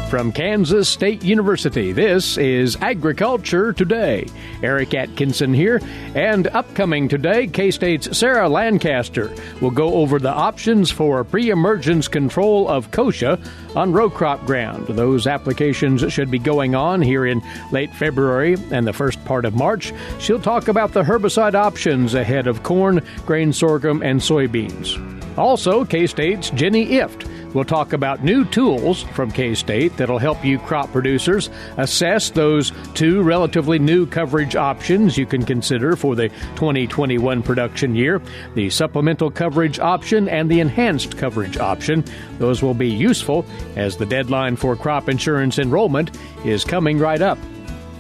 From Kansas State University, this is Agriculture Today. Eric Atkinson here, and upcoming today, K-State's Sarah Lancaster will go over the options for pre-emergence control of kochia on row crop ground. Those applications should be going on here in late February and the first part of March. She'll talk about the herbicide options ahead of corn, grain sorghum, and soybeans. Also, K-State's Jenny Ifft will talk about new tools from K-State that'll help you crop producers assess those two relatively new coverage options you can consider for the 2021 production year, the supplemental coverage option and the enhanced coverage option. Those will be useful as the deadline for crop insurance enrollment is coming right up.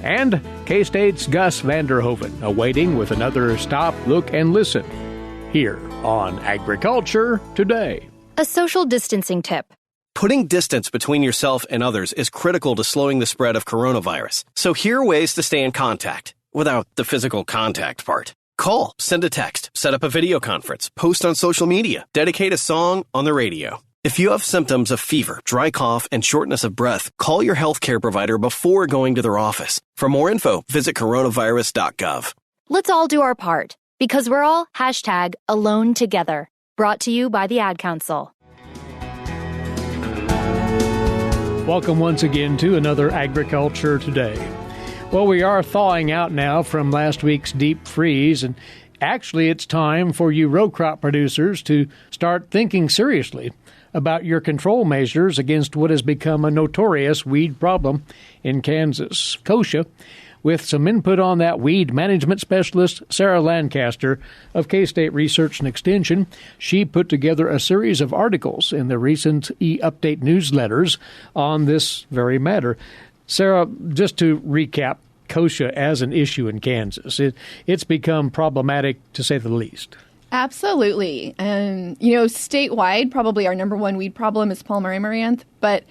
And K-State's Gus Vanderhoeven awaiting with another Stop, Look, and Listen here on Agriculture Today. A social distancing tip. Putting distance between yourself and others is critical to slowing the spread of coronavirus. So here are ways to stay in contact without the physical contact part. Call, send a text, set up a video conference, post on social media, dedicate a song on the radio. If you have symptoms of fever, dry cough, and shortness of breath, call your healthcare provider before going to their office. For more info, visit coronavirus.gov. Let's all do our part, because we're all #AloneTogether. Brought to you by the Ad Council. Welcome once again to another Agriculture Today. Well, we are thawing out now from last week's deep freeze, and actually it's time for you row crop producers to start thinking seriously about your control measures against what has become a notorious weed problem in Kansas, kochia. With some input on that, weed management specialist Sarah Lancaster of K-State Research and Extension. She put together a series of articles in the recent e-update newsletters on this very matter. Sarah, just to recap, kochia as an issue in Kansas, it's become problematic to say the least. Absolutely. And, statewide, probably our number one weed problem is Palmer amaranth. But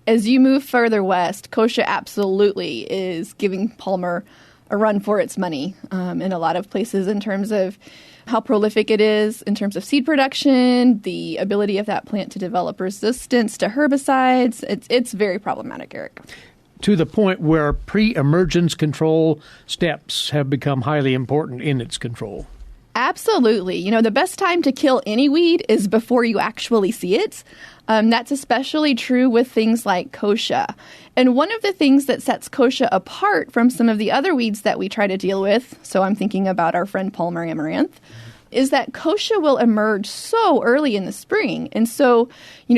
as you move further west, kochia absolutely is giving Palmer a run for its money in a lot of places in terms of how prolific it is, in terms of seed production, the ability of that plant to develop resistance to herbicides. It's very problematic, Eric. To the point where pre-emergence control steps have become highly important in its control. Absolutely. The best time to kill any weed is before you actually see it. That's especially true with things like kochia. And one of the things that sets kochia apart from some of the other weeds that we try to deal with, so I'm thinking about our friend Palmer amaranth, is that kochia will emerge so early in the spring. And so,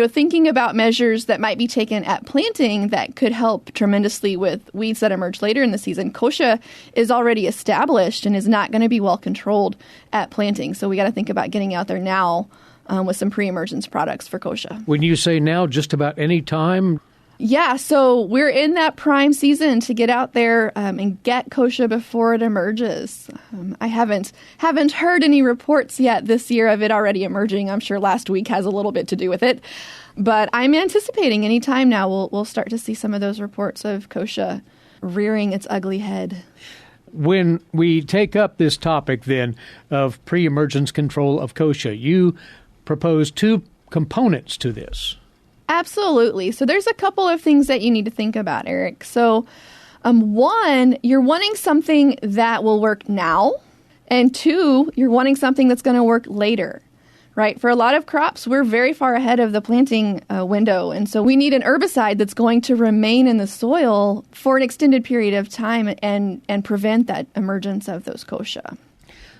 thinking about measures that might be taken at planting that could help tremendously with weeds that emerge later in the season, kochia is already established and is not going to be well controlled at planting. So we got to think about getting out there now with some pre-emergence products for kochia. When you say now, just about any time? Yeah, so we're in that prime season to get out there and get kochia before it emerges. I haven't heard any reports yet this year of it already emerging. I'm sure last week has a little bit to do with it. But I'm anticipating any time now we'll start to see some of those reports of kochia rearing its ugly head. When we take up this topic then of pre-emergence control of kochia, you propose two components to this. Absolutely. So there's a couple of things that you need to think about, Eric. So one, you're wanting something that will work now. And two, you're wanting something that's going to work later, right? For a lot of crops, we're very far ahead of the planting window. And so we need an herbicide that's going to remain in the soil for an extended period of time and prevent that emergence of those kochia.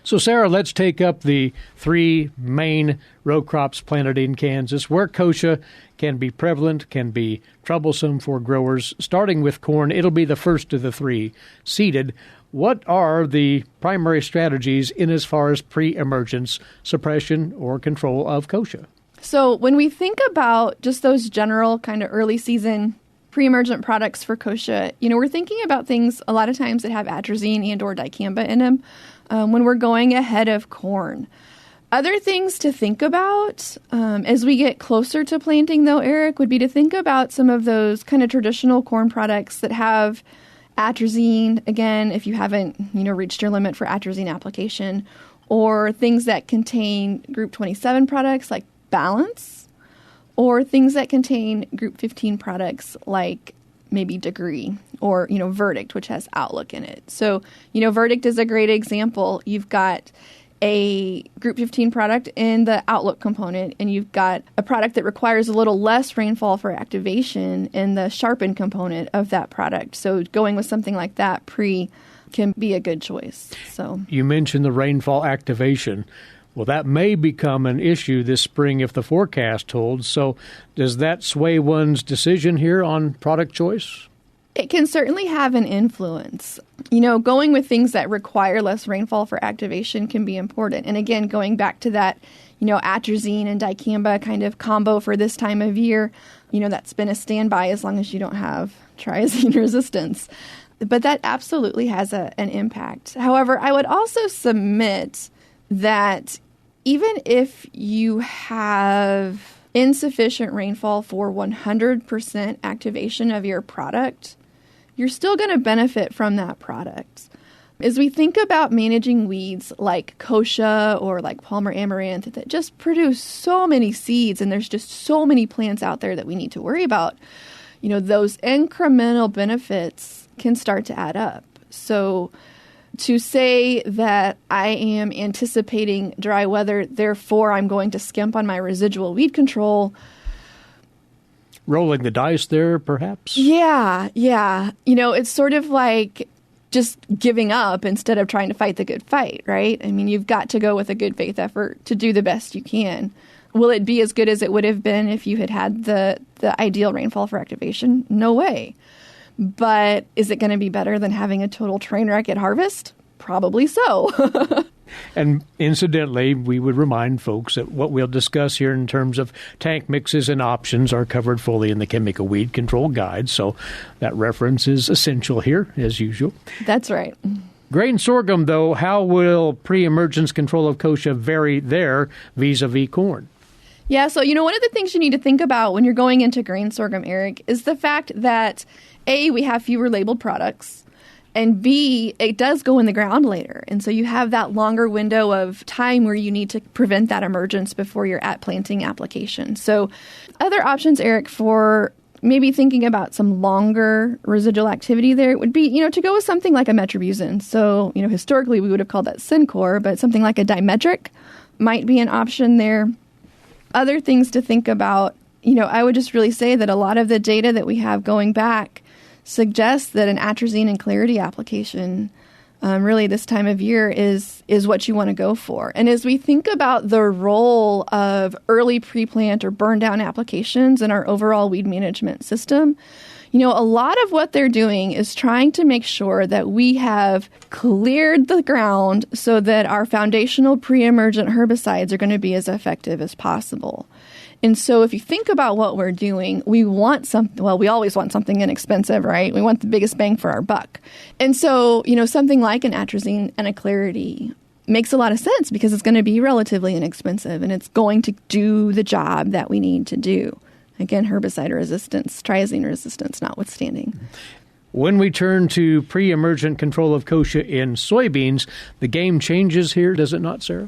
So, Sarah, let's take up the three main row crops planted in Kansas where kochia can be prevalent, can be troublesome for growers. Starting with corn, it'll be the first of the three seeded. What are the primary strategies in as far as pre-emergence suppression or control of kochia? So when we think about just those general kind of early season pre-emergent products for kochia, we're thinking about things a lot of times that have atrazine and or dicamba in them when we're going ahead of corn. Other things to think about as we get closer to planting, though, Eric, would be to think about some of those kind of traditional corn products that have atrazine, again, if you haven't, reached your limit for atrazine application, or things that contain group 27 products like Balance, or things that contain Group 15 products like maybe Degree or, Verdict, which has Outlook in it. So, Verdict is a great example. You've got a Group 15 product in the Outlook component, and you've got a product that requires a little less rainfall for activation in the Sharpen component of that product. So going with something like that can be a good choice. So you mentioned the rainfall activation. Well, that may become an issue this spring if the forecast holds. So does that sway one's decision here on product choice? It can certainly have an influence. Going with things that require less rainfall for activation can be important. And again, going back to that, atrazine and dicamba kind of combo for this time of year, that's been a standby as long as you don't have triazine resistance. But that absolutely has an impact. However, I would also submit that even if you have insufficient rainfall for 100% activation of your product, you're still going to benefit from that product. As we think about managing weeds like kochia or like Palmer amaranth that just produce so many seeds, and there's just so many plants out there that we need to worry about, those incremental benefits can start to add up. So to say that I am anticipating dry weather, therefore I'm going to skimp on my residual weed control. Rolling the dice there, perhaps? Yeah. It's sort of like just giving up instead of trying to fight the good fight, right? I mean, you've got to go with a good faith effort to do the best you can. Will it be as good as it would have been if you had the ideal rainfall for activation? No way. But is it going to be better than having a total train wreck at harvest? Probably so. And incidentally, we would remind folks that what we'll discuss here in terms of tank mixes and options are covered fully in the Chemical Weed Control Guide. So that reference is essential here, as usual. That's right. Grain sorghum, though, how will pre-emergence control of kochia vary there vis-a-vis corn? Yeah, so, one of the things you need to think about when you're going into grain sorghum, Eric, is the fact that, A, we have fewer labeled products, and B, it does go in the ground later. And so you have that longer window of time where you need to prevent that emergence before you're at planting application. So other options, Eric, for maybe thinking about some longer residual activity there would be, to go with something like a metribuzin. So, historically we would have called that Syncor, but something like a dimetric might be an option there. Other things to think about, I would just really say that a lot of the data that we have going back suggests that an atrazine and clarity application really this time of year is what you want to go for. And as we think about the role of early pre-plant or burn down applications in our overall weed management system, a lot of what they're doing is trying to make sure that we have cleared the ground so that our foundational pre-emergent herbicides are going to be as effective as possible. And so if you think about what we're doing, we always want something inexpensive, right? We want the biggest bang for our buck. And so, something like an atrazine and a clarity makes a lot of sense because it's going to be relatively inexpensive and it's going to do the job that we need to do. Again, herbicide resistance, triazine resistance notwithstanding. When we turn to pre-emergent control of kochia in soybeans, the game changes here, does it not, Sarah?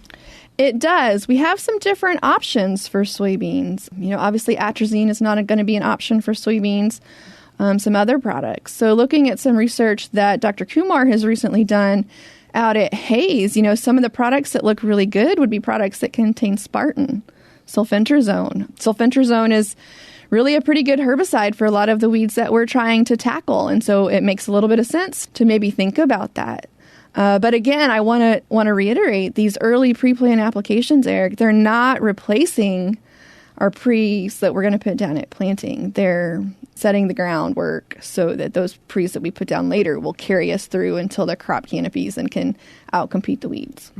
It does. We have some different options for soybeans. Obviously atrazine is not going to be an option for soybeans, some other products. So looking at some research that Dr. Kumar has recently done out at Hayes, some of the products that look really good would be products that contain spartan, sulfentrazone. Sulfentrazone is really a pretty good herbicide for a lot of the weeds that we're trying to tackle. And so it makes a little bit of sense to maybe think about that. But again, I want to reiterate these early pre-plant applications, Eric, they're not replacing our pre's that we're going to put down at planting. They're setting the groundwork so that those pre's that we put down later will carry us through until the crop canopies and can outcompete the weeds.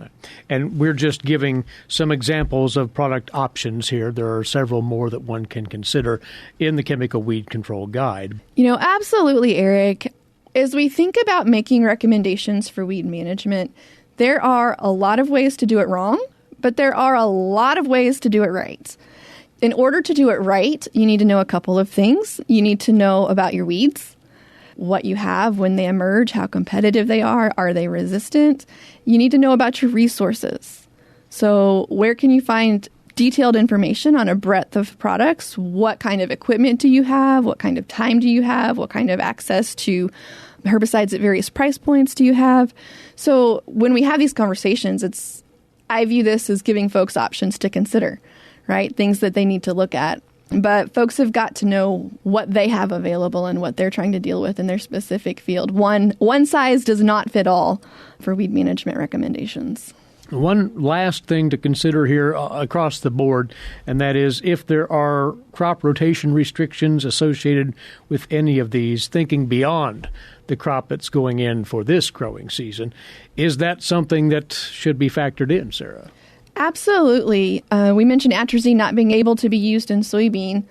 And we're just giving some examples of product options here. There are several more that one can consider in the Chemical Weed Control Guide. Absolutely, Eric. As we think about making recommendations for weed management, there are a lot of ways to do it wrong, but there are a lot of ways to do it right. In order to do it right, you need to know a couple of things. You need to know about your weeds, what you have when they emerge, how competitive they are they resistant? You need to know about your resources. So where can you find detailed information on a breadth of products. What kind of equipment do you have? What kind of time do you have? What kind of access to herbicides at various price points do you have? So when we have these conversations, I view this as giving folks options to consider, right? Things that they need to look at. But folks have got to know what they have available and what they're trying to deal with in their specific field. One size does not fit all for weed management recommendations. One last thing to consider here across the board, and that is if there are crop rotation restrictions associated with any of these, thinking beyond the crop that's going in for this growing season, is that something that should be factored in, Sarah? Absolutely. We mentioned atrazine not being able to be used in soybean.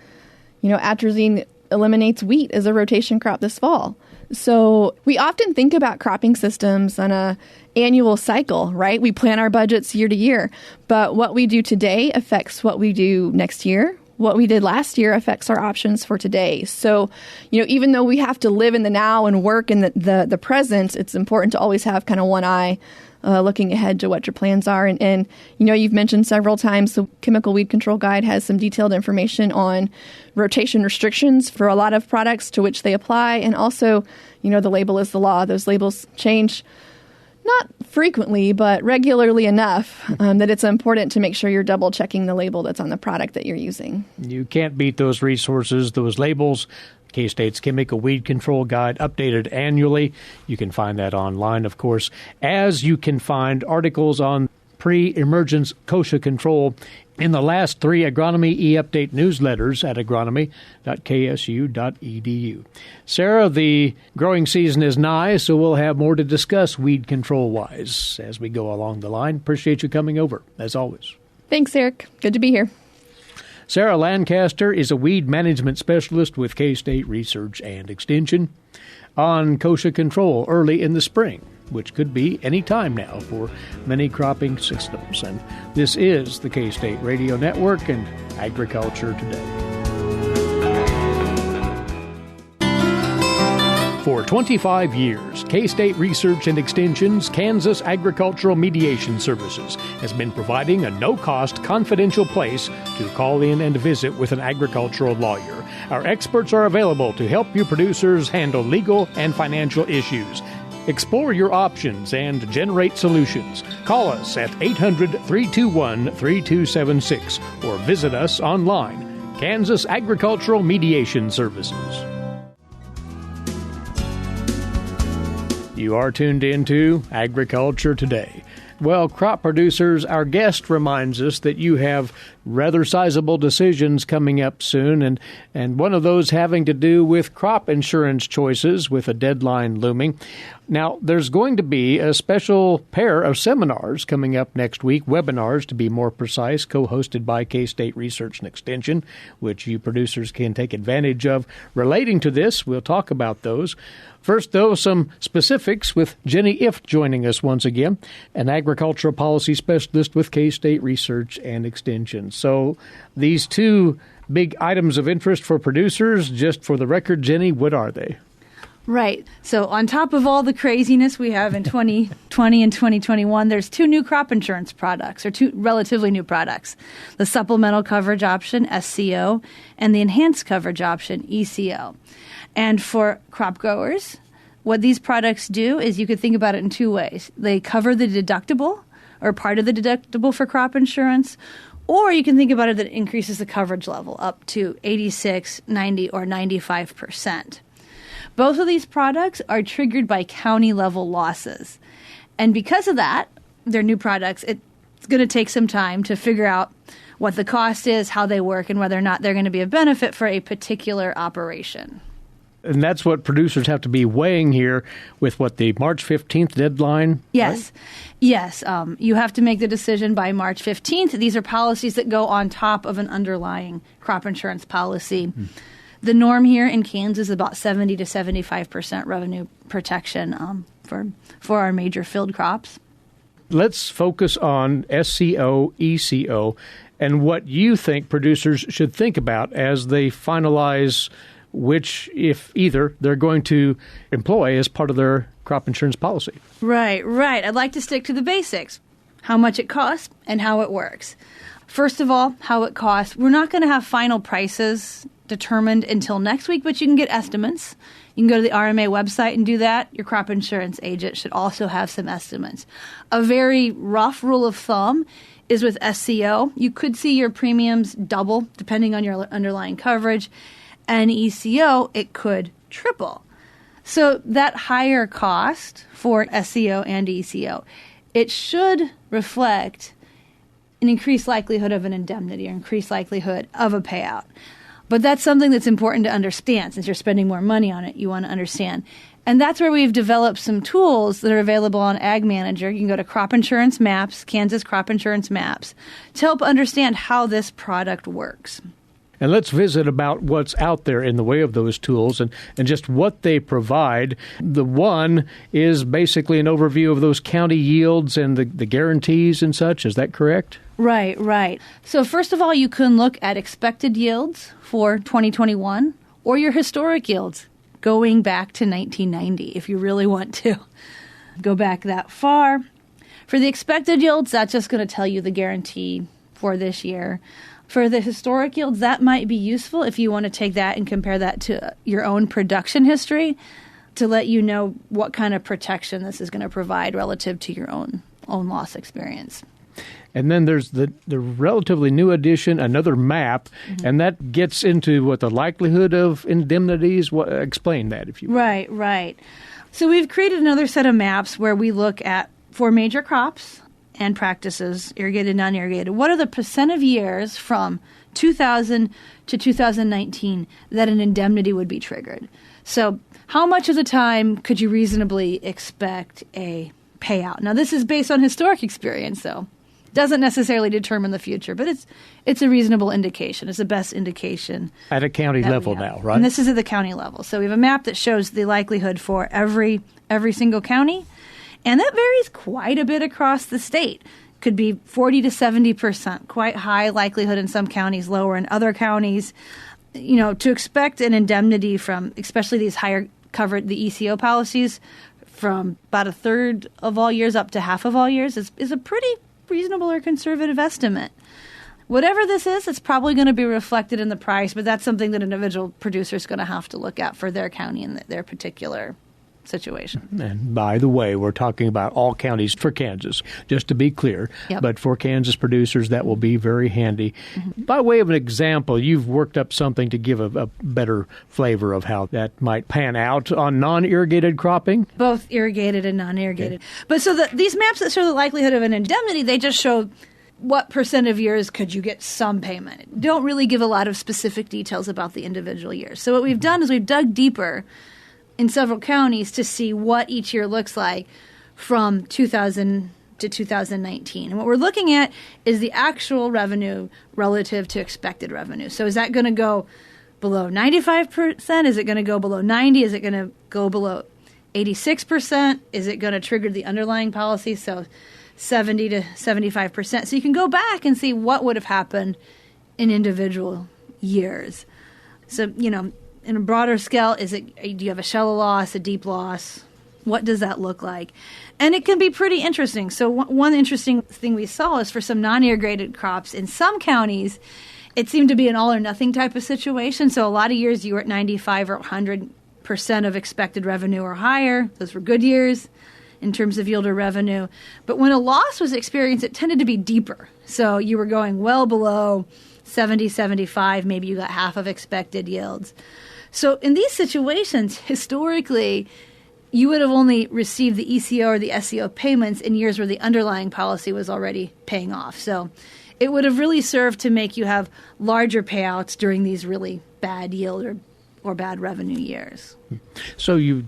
Atrazine eliminates wheat as a rotation crop this fall. So we often think about cropping systems on a annual cycle, right? We plan our budgets year to year, but what we do today affects what we do next year. What we did last year affects our options for today. So, even though we have to live in the now and work in the present, it's important to always have kind of one eye looking ahead to what your plans are. And you've mentioned several times the Chemical Weed Control Guide has some detailed information on rotation restrictions for a lot of products to which they apply. And also, the label is the law. Those labels change not frequently, but regularly enough that it's important to make sure you're double checking the label that's on the product that you're using. You can't beat those resources, those labels. K-State's Chemical Weed Control Guide, updated annually. You can find that online, of course, as you can find articles on pre-emergence Kochia control in the last 3 Agronomy e-update newsletters at agronomy.ksu.edu. Sarah, the growing season is nigh, so we'll have more to discuss weed control-wise as we go along the line. Appreciate you coming over, as always. Thanks, Eric. Good to be here. Sarah Lancaster is a weed management specialist with K-State Research and Extension on Kochia control early in the spring, which could be any time now for many cropping systems. And this is the K-State Radio Network and Agriculture Today. For 25 years, K-State Research and Extension's Kansas Agricultural Mediation Services has been providing a no-cost, confidential place to call in and visit with an agricultural lawyer. Our experts are available to help you producers handle legal and financial issues. Explore your options and generate solutions. Call us at 800-321-3276 or visit us online. Kansas Agricultural Mediation Services. You are tuned into Agriculture Today. Well, crop producers, our guest reminds us that you have rather sizable decisions coming up soon, and one of those having to do with crop insurance choices with a deadline looming. Now, there's going to be a special pair of seminars coming up next week, webinars to be more precise, co-hosted by K-State Research and Extension, which you producers can take advantage of. Relating to this, we'll talk about those. First, though, some specifics with Jenny Ifft joining us once again, an agricultural policy specialist with K-State Research and Extension. So these two big items of interest for producers, just for the record, Jenny, what are they? Right. So on top of all the craziness we have in 2020 and 2021, there's 2 new crop insurance products, or 2 relatively new products, the supplemental coverage option, SCO, and the enhanced coverage option, ECO. And for crop growers, what these products do is you could think about it in 2 ways. They cover the deductible or part of the deductible for crop insurance, or you can think about it that it increases the coverage level up to 86, 90, or 95%. Both of these products are triggered by county-level losses. And because of that, they're new products. It's going to take some time to figure out what the cost is, how they work, and whether or not they're going to be a benefit for a particular operation. And that's what producers have to be weighing here with what, the March 15th deadline? Yes. Right? Yes. You have to make the decision by March 15th. These are policies that go on top of an underlying crop insurance policy. Mm-hmm. The norm here in Kansas is about 70 to 75% revenue protection for our major field crops. Let's focus on SCO, ECO, and what you think producers should think about as they finalize which, if either, they're going to employ as part of their crop insurance policy. Right. I'd like to stick to the basics, how much it costs and how it works. First of all, how it costs. We're not going to have final prices determined until next week, but you can get estimates. You can go to the RMA website and do that. Your crop insurance agent should also have some estimates. A very rough rule of thumb is with SCO. You could see your premiums double depending on your underlying coverage. And ECO, it could triple. So that higher cost for SCO and ECO, it should reflect an increased likelihood of an indemnity or increased likelihood of a payout. But that's something that's important to understand. Since you're spending more money on it, you want to understand. And that's where we've developed some tools that are available on Ag Manager. You can go to Crop Insurance Maps, Kansas Crop Insurance Maps, to help understand how this product works. And let's visit about what's out there in the way of those tools and just what they provide. The one is basically an overview of those county yields and the guarantees and such. Is that correct? Right. So first of all, you can look at expected yields for 2021 or your historic yields going back to 1990 if you really want to go back that far. For the expected yields, that's just going to tell you the guarantee for this year. For the historic yields, that might be useful if you want to take that and compare that to your own production history to let you know what kind of protection this is going to provide relative to your own loss experience. And then there's the relatively new addition, another map, and that gets into what the likelihood of indemnities. Explain that, if you will. Right. So we've created another set of maps where we look at for major crops and practices, irrigated, non-irrigated. What are the percent of years from 2000 to 2019 that an indemnity would be triggered? So how much of the time could you reasonably expect a payout? Now, this is based on historic experience, though. Doesn't necessarily determine the future, but it's a reasonable indication. It's the best indication. At a county level now, right? And this is at the county level. So we have a map that shows the likelihood for every single county. And that varies quite a bit across the state. Could be 40 to 70%, quite high likelihood in some counties, lower in other counties. You know, to expect an indemnity from, especially these higher covered, the ECO policies, from about a third of all years up to half of all years is a pretty reasonable or conservative estimate. Whatever this is, it's probably going to be reflected in the price, but that's something that an individual producer is going to have to look at for their county and their particular situation. And by the way, we're talking about all counties for Kansas, just to be clear. Yep. But for Kansas producers, that will be very handy. By way of an example, you've worked up something to give a better flavor of how that might pan out on non-irrigated cropping? Both irrigated and non-irrigated. Okay. But so these maps that show the likelihood of an indemnity, they just show what percent of years could you get some payment. Don't really give a lot of specific details about the individual years. So what we've done is we've dug deeper in several counties to see what each year looks like from 2000 to 2019. And what we're looking at is the actual revenue relative to expected revenue. So is that going to go below 95%? Is it going to go below 90%? Is it going to go below 86%? Is it going to trigger the underlying policy? So 70 to 75%. So you can go back and see what would have happened in individual years. So, you know, in a broader scale, do you have a shallow loss, a deep loss? What does that look like? And it can be pretty interesting. So one interesting thing we saw is for some non-irrigated crops in some counties, it seemed to be an all or nothing type of situation. So a lot of years you were at 95 or 100% of expected revenue or higher. Those were good years in terms of yield or revenue. But when a loss was experienced, it tended to be deeper. So you were going well below 70, 75, maybe you got half of expected yields. So in these situations, historically, you would have only received the ECO or the SCO payments in years where the underlying policy was already paying off. So it would have really served to make you have larger payouts during these really bad yield or bad revenue years. So you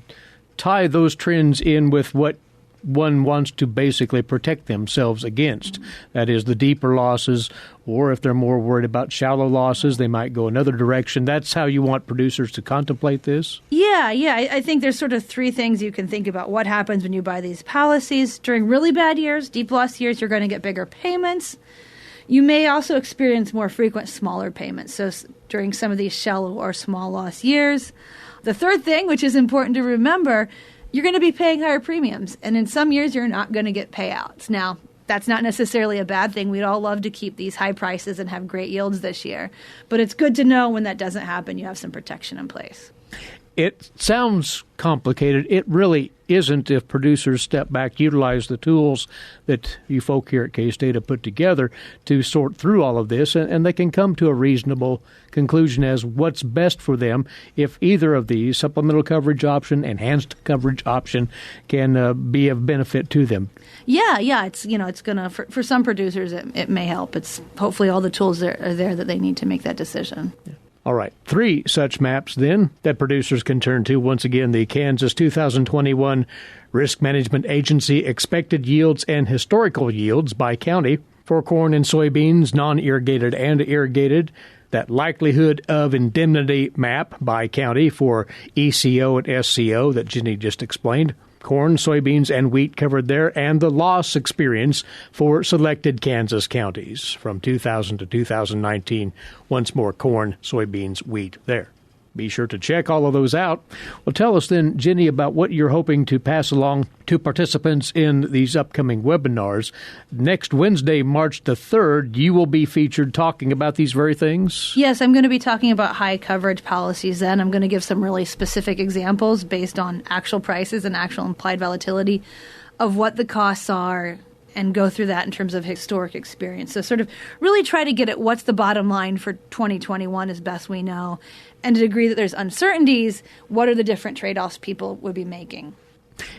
tie those trends in with what one wants to basically protect themselves against. That is the deeper losses, or if they're more worried about shallow losses, they might go another direction. That's how you want producers to contemplate this? Yeah. I think there's sort of three things you can think about. What happens when you buy these policies? During really bad years, deep loss years, you're going to get bigger payments. You may also experience more frequent smaller payments. So during some of these shallow or small loss years. The third thing, which is important to remember, you're going to be paying higher premiums. And in some years, you're not going to get payouts. Now, That's not necessarily a bad thing. We'd all love to keep these high prices and have great yields this year. But it's good to know when that doesn't happen, you have some protection in place. It sounds complicated. It really isn't if producers step back, utilize the tools that you folk here at K-State have put together to sort through all of this, and they can come to a reasonable conclusion as what's best for them if either of these, supplemental coverage option, enhanced coverage option, can be of benefit to them. Yeah. It's going to, for some producers, it may help. It's hopefully all the tools are there that they need to make that decision. Yeah. All right, 3 such maps then that producers can turn to. Once again, the Kansas 2021 Risk Management Agency expected yields and historical yields by county for corn and soybeans, non-irrigated and irrigated. That likelihood of indemnity map by county for ECO and SCO that Jenny just explained. Corn, soybeans, and wheat covered there, and the loss experience for selected Kansas counties from 2000 to 2019. Once more, corn, soybeans, wheat there. Be sure to check all of those out. Well, tell us then, Jenny, about what you're hoping to pass along to participants in these upcoming webinars. Next Wednesday, March the 3rd, you will be featured talking about these very things? Yes, I'm going to be talking about high coverage policies then. I'm going to give some really specific examples based on actual prices and actual implied volatility of what the costs are, and go through that in terms of historic experience. So sort of really try to get at what's the bottom line for 2021 as best we know. And to the degree that there's uncertainties, what are the different trade-offs people would be making?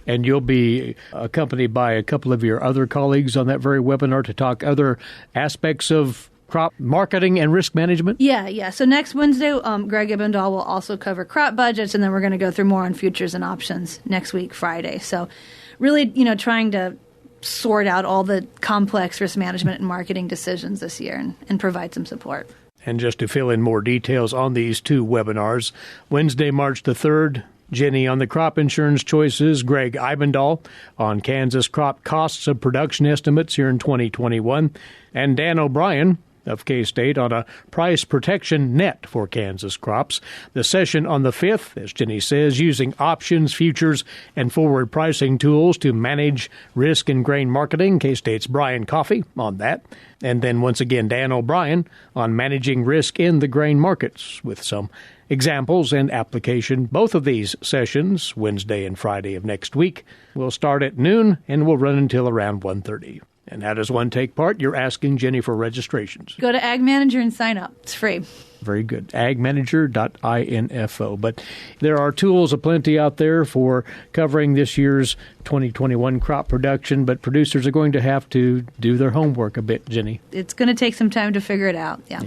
And you'll be accompanied by a couple of your other colleagues on that very webinar to talk other aspects of crop marketing and risk management? Yeah. So next Wednesday, Greg Ibbendahl will also cover crop budgets, and then we're going to go through more on futures and options next week, Friday. So really, trying to sort out all the complex risk management and marketing decisions this year and provide some support. And just to fill in more details on these 2 webinars, Wednesday, March the 3rd, Jenny on the crop insurance choices, Greg Ibbendahl on Kansas crop costs of production estimates here in 2021, and Dan O'Brien of K-State on a price protection net for Kansas crops. The session on the 5th, as Jenny says, using options, futures, and forward pricing tools to manage risk in grain marketing. K-State's Brian Coffey on that. And then once again, Dan O'Brien on managing risk in the grain markets with some examples and application. Both of these sessions, Wednesday and Friday of next week, will start at noon and will run until around 1:30. And how does one take part? You're asking Jenny for registrations. Go to Ag Manager and sign up. It's free. Very good. agmanager.info. But there are tools aplenty out there for covering this year's 2021 crop production, but producers are going to have to do their homework a bit, Jenny. It's going to take some time to figure it out, yeah.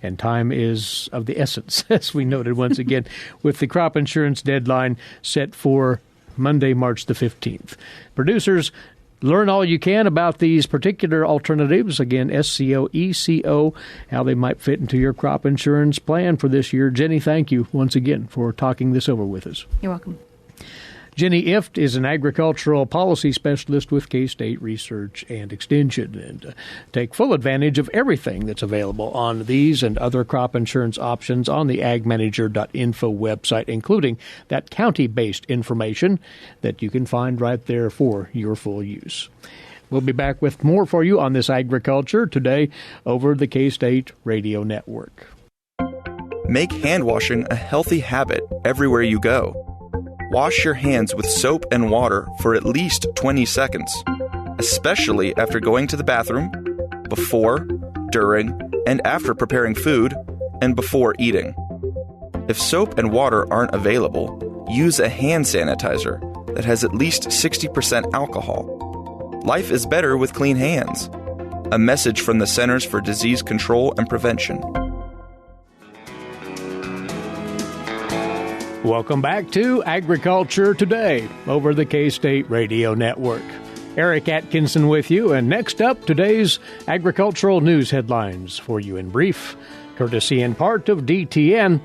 And time is of the essence, as we noted once again, with the crop insurance deadline set for Monday, March the 15th. Producers, learn all you can about these particular alternatives. Again, SCO, ECO, how they might fit into your crop insurance plan for this year. Jenny, thank you once again for talking this over with us. You're welcome. Jenny Ifft is an agricultural policy specialist with K-State Research and Extension, and take full advantage of everything that's available on these and other crop insurance options on the agmanager.info website, including that county-based information that you can find right there for your full use. We'll be back with more for you on this Agriculture Today over the K-State Radio Network. Make hand washing a healthy habit everywhere you go. Wash your hands with soap and water for at least 20 seconds, especially after going to the bathroom, before, during, and after preparing food, and before eating. If soap and water aren't available, use a hand sanitizer that has at least 60% alcohol. Life is better with clean hands. A message from the Centers for Disease Control and Prevention. Welcome back to Agriculture Today over the K-State Radio Network. Eric Atkinson with you, and next up, today's agricultural news headlines for you in brief, courtesy in part of DTN.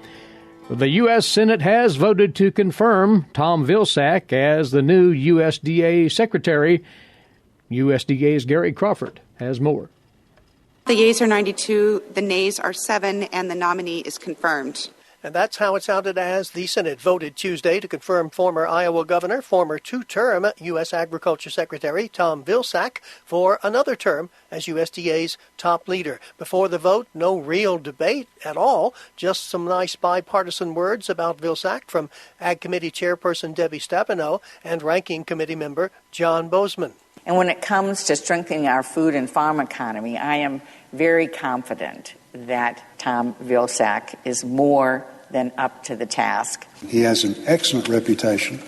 The U.S. Senate has voted to confirm Tom Vilsack as the new USDA Secretary. USDA's Gary Crawford has more. The yeas are 92, the nays are 7, and the nominee is confirmed. And that's how it sounded as the Senate voted Tuesday to confirm former Iowa governor, former two-term U.S. Agriculture Secretary Tom Vilsack for another term as USDA's top leader. Before the vote, no real debate at all, just some nice bipartisan words about Vilsack from Ag Committee Chairperson Debbie Stabenow and Ranking Committee member John Bozeman. And when it comes to strengthening our food and farm economy, I am very confident that Tom Vilsack is more than up to the task. He has an excellent reputation,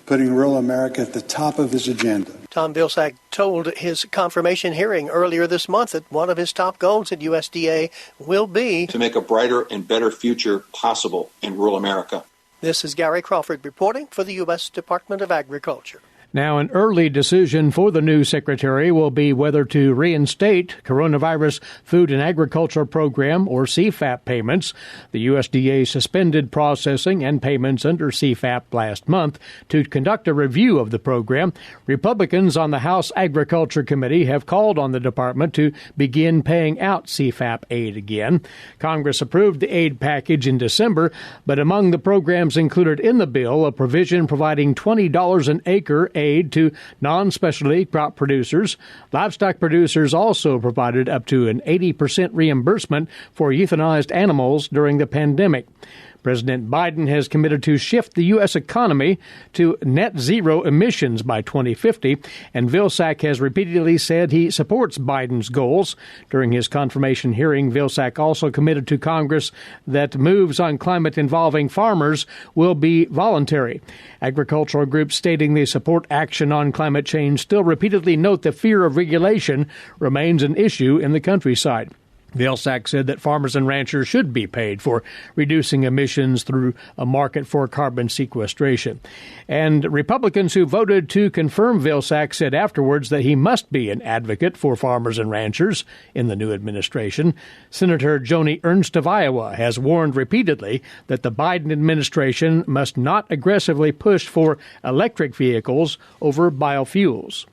putting rural America at the top of his agenda. Tom Vilsack told his confirmation hearing earlier this month that one of his top goals at USDA will be to make a brighter and better future possible in rural America. This is Gary Crawford reporting for the U.S. Department of Agriculture. Now, an early decision for the new secretary will be whether to reinstate Coronavirus Food and Agriculture Program, or CFAP, payments. The USDA suspended processing and payments under CFAP last month to conduct a review of the program. Republicans on the House Agriculture Committee have called on the department to begin paying out CFAP aid again. Congress approved the aid package in December, but among the programs included in the bill, a provision providing $20 an acre aid to non-specialty crop producers. Livestock producers also provided up to an 80% reimbursement for euthanized animals during the pandemic. President Biden has committed to shift the U.S. economy to net zero emissions by 2050, and Vilsack has repeatedly said he supports Biden's goals. During his confirmation hearing, Vilsack also committed to Congress that moves on climate involving farmers will be voluntary. Agricultural groups stating they support action on climate change still repeatedly note the fear of regulation remains an issue in the countryside. Vilsack said that farmers and ranchers should be paid for reducing emissions through a market for carbon sequestration. And Republicans who voted to confirm Vilsack said afterwards that he must be an advocate for farmers and ranchers in the new administration. Senator Joni Ernst of Iowa has warned repeatedly that the Biden administration must not aggressively push for electric vehicles over biofuels.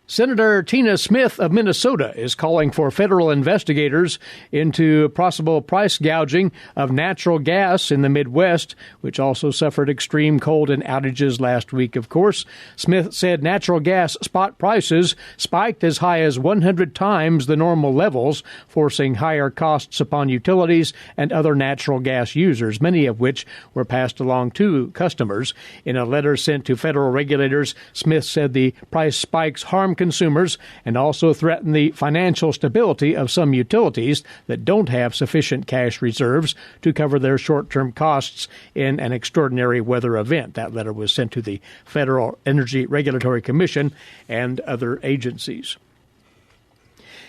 Senator Tina Smith of Minnesota is calling for federal investigators into possible price gouging of natural gas in the Midwest, which also suffered extreme cold and outages last week, of course. Smith said natural gas spot prices spiked as high as 100 times the normal levels, forcing higher costs upon utilities and other natural gas users, many of which were passed along to customers. In a letter sent to federal regulators, Smith said the price spikes harm consumers and also threaten the financial stability of some utilities that don't have sufficient cash reserves to cover their short-term costs in an extraordinary weather event. That letter was sent to the Federal Energy Regulatory Commission and other agencies.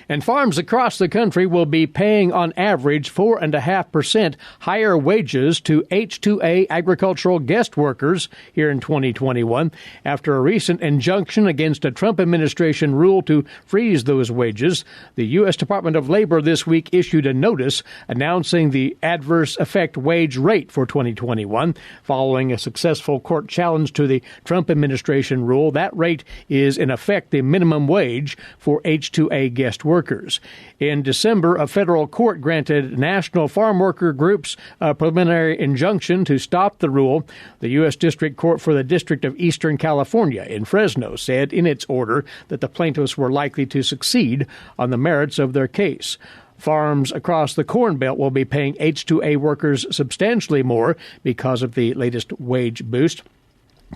And farms across the country will be paying on average 4.5% higher wages to H-2A agricultural guest workers here in 2021 after a recent injunction against a Trump administration rule to freeze those wages. The U.S. Department of Labor this week issued a notice announcing the adverse effect wage rate for 2021. Following a successful court challenge to the Trump administration rule, that rate is in effect the minimum wage for H-2A guest workers. In December, a federal court granted national farm worker groups a preliminary injunction to stop the rule. The U.S. District Court for the District of Eastern California in Fresno said in its order that the plaintiffs were likely to succeed on the merits of their case. Farms across the Corn Belt will be paying H-2A workers substantially more because of the latest wage boost.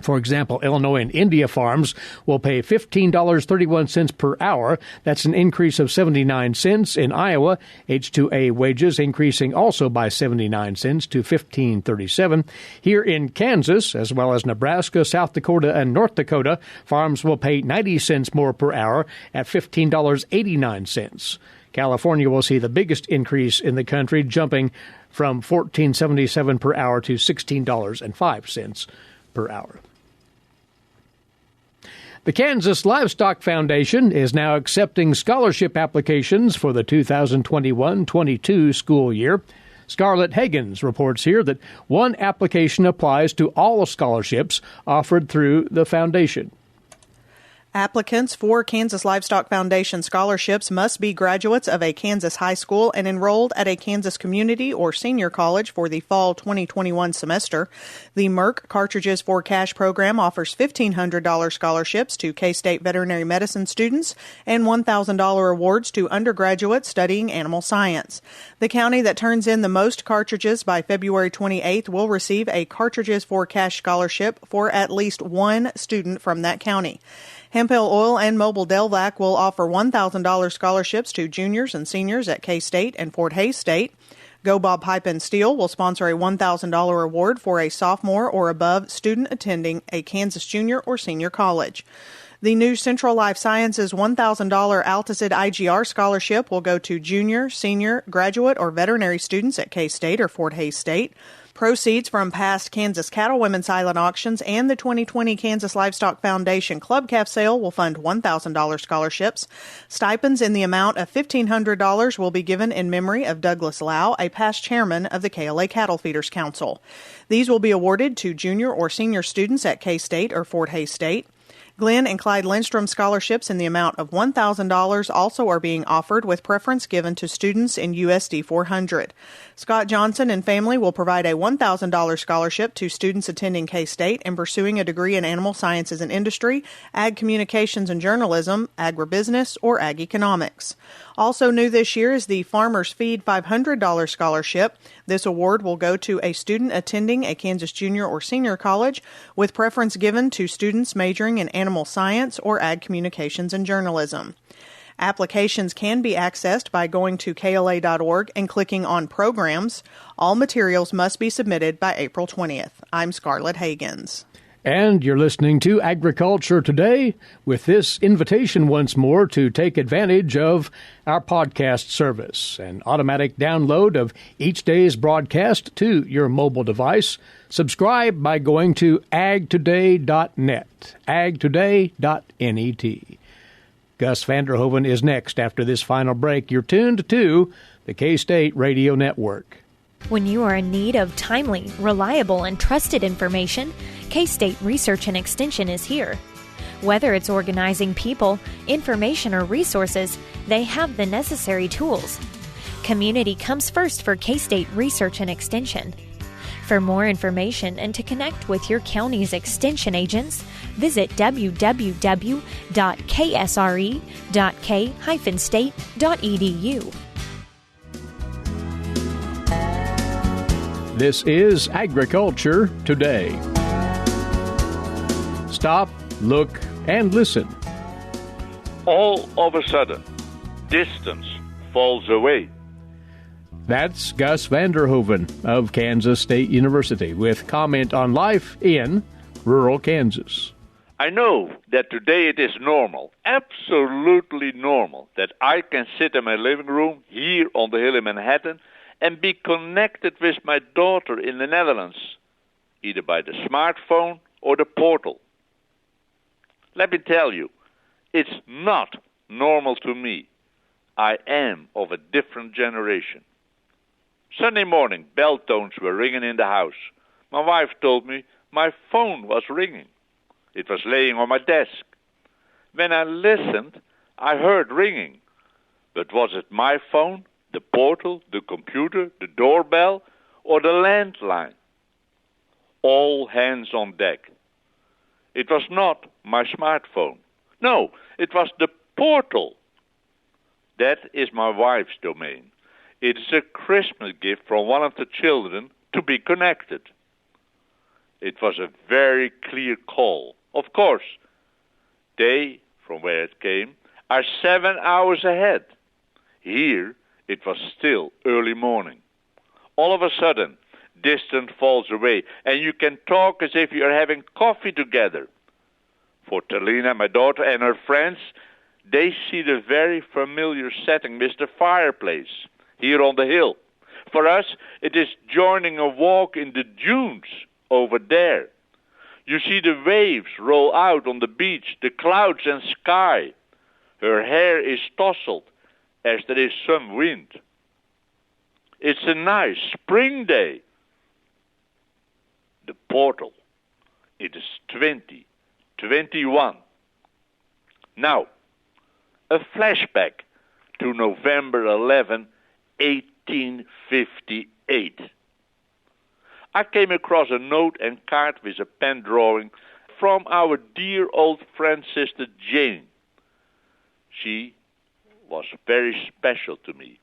For example, Illinois and India farms will pay $15.31 per hour. That's an increase of 79 cents. In Iowa, H-2A wages increasing also by 79 cents to $15.37. Here in Kansas, as well as Nebraska, South Dakota, and North Dakota, farms will pay 90 cents more per hour at $15.89. California will see the biggest increase in the country, jumping from $14.77 per hour to $16.05 per hour. The Kansas Livestock Foundation is now accepting scholarship applications for the 2021-22 school year. Scarlett Higgins reports here that one application applies to all scholarships offered through the foundation. Applicants for Kansas Livestock Foundation scholarships must be graduates of a Kansas high school and enrolled at a Kansas community or senior college for the fall 2021 semester. The Merck Cartridges for Cash program offers $1,500 scholarships to K-State veterinary medicine students and $1,000 awards to undergraduates studying animal science. The county that turns in the most cartridges by February 28th will receive a Cartridges for Cash scholarship for at least one student from that county. Hemphill Oil and Mobile Delvac will offer $1,000 scholarships to juniors and seniors at K-State and Fort Hays State. Go Bob Pipe and Steel will sponsor a $1,000 award for a sophomore or above student attending a Kansas junior or senior college. The new Central Life Sciences $1,000 Alticid IGR scholarship will go to junior, senior, graduate, or veterinary students at K-State or Fort Hays State. Proceeds from past Kansas Cattlewomen silent auctions and the 2020 Kansas Livestock Foundation Club Calf sale will fund $1,000 scholarships. Stipends in the amount of $1,500 will be given in memory of Douglas Lau, a past chairman of the KLA Cattle Feeders Council. These will be awarded to junior or senior students at K-State or Fort Hays State. Glenn and Clyde Lindstrom scholarships in the amount of $1,000 also are being offered, with preference given to students in USD 400. Scott Johnson and family will provide a $1,000 scholarship to students attending K-State and pursuing a degree in animal sciences and industry, ag communications and journalism, agribusiness, or ag economics. Also new this year is the Farmers Feed $500 scholarship. This award will go to a student attending a Kansas junior or senior college, with preference given to students majoring in animal science or ag communications and journalism. Applications can be accessed by going to KLA.org and clicking on Programs. All materials must be submitted by April 20th. I'm Scarlett Hagans. And you're listening to Agriculture Today with this invitation once more to take advantage of our podcast service, an automatic download of each day's broadcast to your mobile device. Subscribe by going to agtoday.net, agtoday.net. Gus Vanderhoeven is next after this final break. You're tuned to the K-State Radio Network. When you are in need of timely, reliable, and trusted information, K-State Research and Extension is here. Whether it's organizing people, information, or resources, they have the necessary tools. Community comes first for K-State Research and Extension. For more information and to connect with your county's extension agents, visit www.ksre.k-state.edu. This is Agriculture Today. Stop, look, and listen. All of a sudden, distance falls away. That's Gus Vanderhoeven of Kansas State University with comment on life in rural Kansas. I know that today it is normal, absolutely normal, that I can sit in my living room here on the hill in Manhattan and be connected with my daughter in the Netherlands, either by the smartphone or the portal. Let me tell you, it's not normal to me. I am of a different generation. Sunday morning, bell tones were ringing in the house. My wife told me my phone was ringing. It was laying on my desk. When I listened, I heard ringing. But was it my phone, the portal, the computer, the doorbell, or the landline? All hands on deck. It was not my smartphone. No, it was the portal. That is my wife's domain. It is a Christmas gift from one of the children to be connected. It was a very clear call. Of course, they, from where it came, are 7 hours ahead. Here, it was still early morning. All of a sudden, distance falls away, and you can talk as if you are having coffee together. For Talina, my daughter, and her friends, they see the very familiar setting with the fireplace here on the hill. For us, it is joining a walk in the dunes over there. You see the waves roll out on the beach, the clouds and sky. Her hair is tousled as there is some wind. It's a nice spring day. The portal, it is 2021. Now, a flashback to November 11, 1858. I came across a note and card with a pen drawing from our dear old friend Sister Jane. She was very special to me.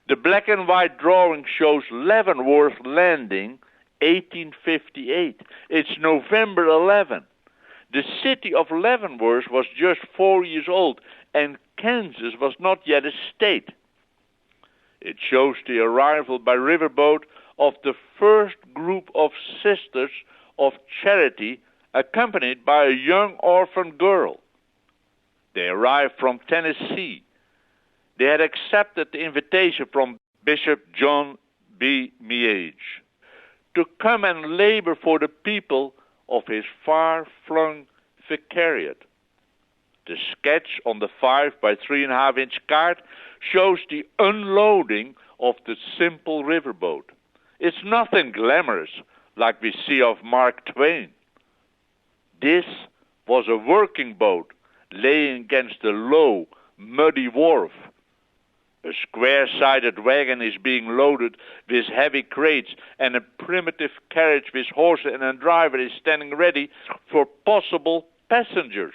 The black and white drawing shows Leavenworth Landing, 1858. It's November 11. The city of Leavenworth was just 4 years old, and Kansas was not yet a state. It shows the arrival by riverboat of the first group of Sisters of Charity, accompanied by a young orphan girl. They arrived from Tennessee. They had accepted the invitation from Bishop John B. Miege to come and labor for the people of his far-flung vicariate. The sketch on the 5 by 3.5 inch card shows the unloading of the simple riverboat. It's nothing glamorous like we see of Mark Twain. This was a working boat laying against a low, muddy wharf. A square-sided wagon is being loaded with heavy crates, and a primitive carriage with horses and a driver is standing ready for possible passengers.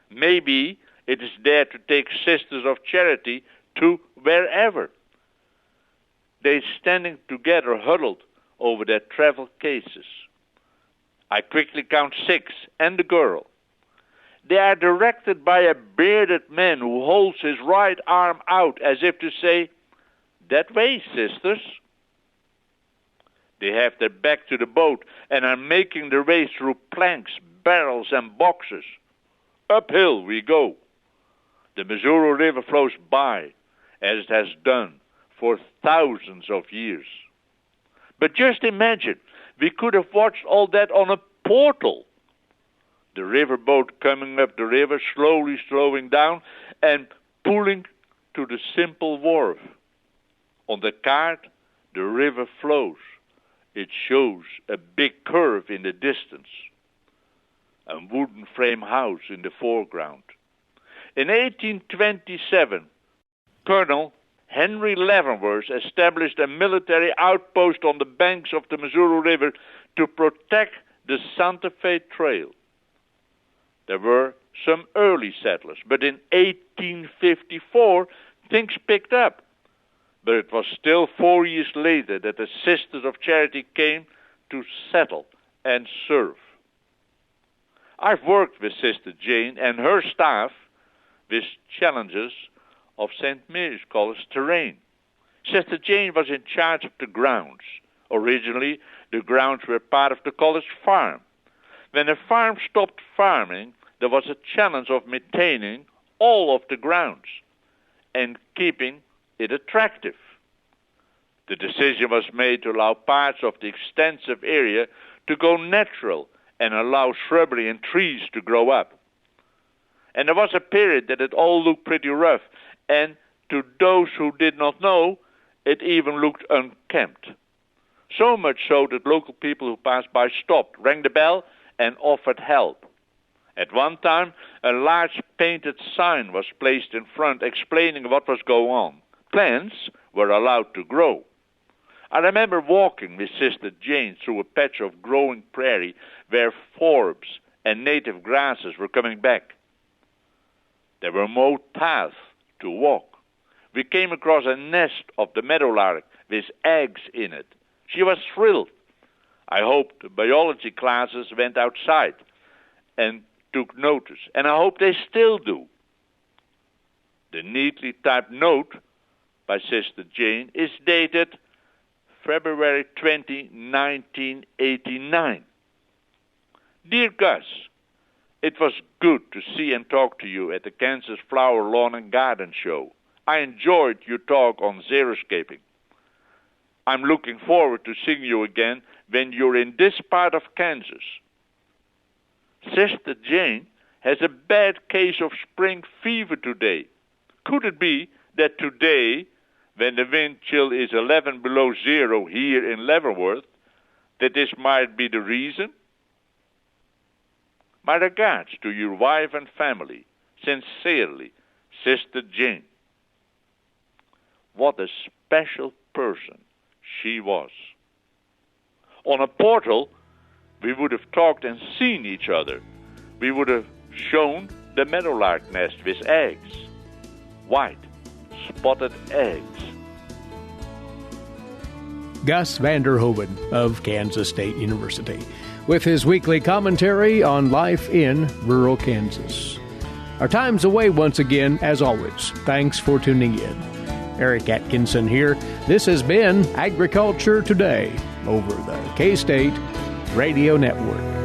Maybe it is there to take Sisters of Charity to wherever. They standing together huddled over their travel cases. I quickly count 6 and the girl. They are directed by a bearded man who holds his right arm out as if to say, "That way, sisters." They have their back to the boat and are making their way through planks, barrels, and boxes. Uphill we go. The Missouri River flows by, as it has done for thousands of years. But just imagine, we could have watched all that on a portal. The riverboat coming up the river, slowly slowing down and pulling to the simple wharf. On the card, the river flows. It shows a big curve in the distance. A wooden frame house in the foreground. In 1827, Colonel Henry Leavenworth established a military outpost on the banks of the Missouri River to protect the Santa Fe Trail. There were some early settlers, but in 1854, things picked up. But it was still 4 years later that the Sisters of Charity came to settle and serve. I've worked with Sister Jane and her staff with challenges of St. Mary's College terrain. Sister Jane was in charge of the grounds. Originally, the grounds were part of the college farm. When the farm stopped farming, there was a challenge of maintaining all of the grounds and keeping it attractive. The decision was made to allow parts of the extensive area to go natural and allow shrubbery and trees to grow up. And there was a period that it all looked pretty rough, and to those who did not know, it even looked unkempt. So much so that local people who passed by stopped, rang the bell, and offered help. At one time, a large painted sign was placed in front explaining what was going on. Plants were allowed to grow. I remember walking with Sister Jane through a patch of growing prairie where forbs and native grasses were coming back. There were mowed paths to walk. We came across a nest of the meadowlark with eggs in it. She was thrilled. I hope the biology classes went outside and took notice, and I hope they still do. The neatly typed note by Sister Jane is dated February 20, 1989. Dear Gus, it was good to see and talk to you at the Kansas Flower Lawn and Garden Show. I enjoyed your talk on xeriscaping. I'm looking forward to seeing you again when you're in this part of Kansas. Sister Jane has a bad case of spring fever today. Could it be that today, when the wind chill is 11 below zero here in Leavenworth, that this might be the reason? My regards to your wife and family. Sincerely, Sister Jane. What a special person she was. On a portal, we would have talked and seen each other. We would have shown the meadowlark nest with eggs. White, spotted eggs. Gus Vander Hoeven of Kansas State University, with his weekly commentary on life in rural Kansas. Our time's away once again, as always. Thanks for tuning in. Eric Atkinson here. This has been Agriculture Today over the K-State Radio Network.